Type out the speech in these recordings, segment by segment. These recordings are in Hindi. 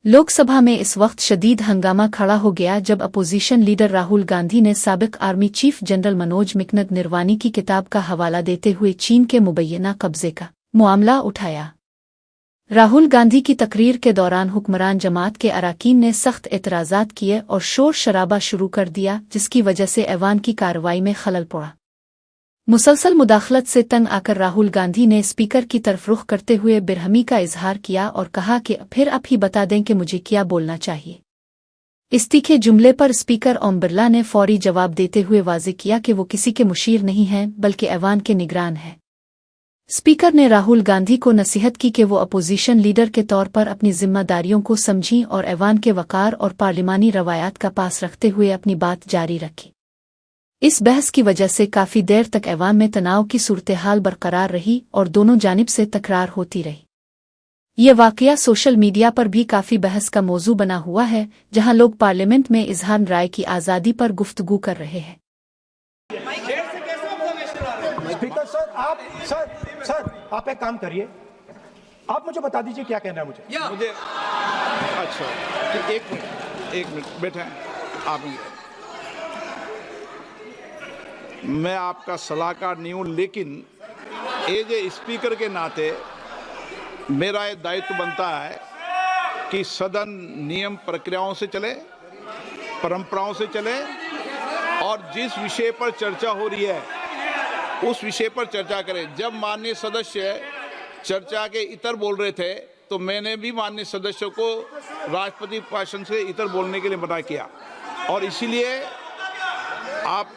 लोकसभा में इस वक्त शदीद हंगामा खड़ा हो गया जब अपोजिशन लीडर राहुल गांधी ने साबिक army chief general Manoj Mukund Naravane की किताब का हवाला देते हुए चीन के मुबैना कब्जे का मामला उठाया। राहुल गांधी की तकरीर के दौरान हुक्मरान जमात के अरकान ने सख्त एतराज़ात किए और शोर शराबा शुरू कर दिया, जिसकी वजह से ऐवान की कार्रवाई में खलल पड़ा। मुसलसल मुदाखलत से तंग आकर राहुल गांधी ने स्पीकर की तरफ रुख करते हुए बिरहमी का इजहार किया और कहा कि फिर आप ही बता दें कि मुझे क्या बोलना चाहिए। इस तीखे जुमले पर स्पीकर ओम बिरला ने फौरी जवाब देते हुए वाज़ेह किया कि वो किसी के मुशीर नहीं हैं बल्कि ऐवान के निगरान हैं। स्पीकर ने राहुल गांधी को नसीहत की कि वो अपोजिशन लीडर के तौर पर अपनी जिम्मेदारियों को समझीं और ऐवान के वक़ार और पार्लिमानी रवायात का पास रखते हुए अपनी बात जारी रखें। इस बहस की वजह से काफ़ी देर तक ऐवान में तनाव की सूरत-ए-हाल बरकरार रही और दोनों जानिब से तकरार होती रही। ये वाक़या सोशल मीडिया पर भी काफ़ी बहस का मौजू बना हुआ है, जहां लोग पार्लियामेंट में इजहार राय की आज़ादी पर गुफ्तगू कर रहे हैं। स्पीकर सर आप एक काम करिए, आप मुझे बता दीजिए क्या कहना है मुझे। अच्छा एक मिनट बैठे आप। मैं आपका सलाहकार नहीं हूँ, लेकिन एज ए स्पीकर के नाते मेरा ये दायित्व बनता है कि सदन नियम प्रक्रियाओं से चले, परंपराओं से चले और जिस विषय पर चर्चा हो रही है उस विषय पर चर्चा करें। जब माननीय सदस्य चर्चा के इतर बोल रहे थे तो मैंने भी माननीय सदस्यों को राष्ट्रपति भाषण से इतर बोलने के लिए मना किया, और इसीलिए आप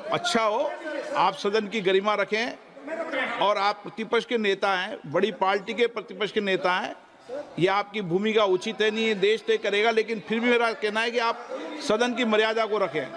अच्छा हो, आप सदन की गरिमा रखें और आप प्रतिपक्ष के नेता हैं, बड़ी पार्टी के प्रतिपक्ष के नेता हैं। यह आपकी भूमिका उचित है, नहीं देश तय करेगा, लेकिन फिर भी मेरा कहना है कि आप सदन की मर्यादा को रखें।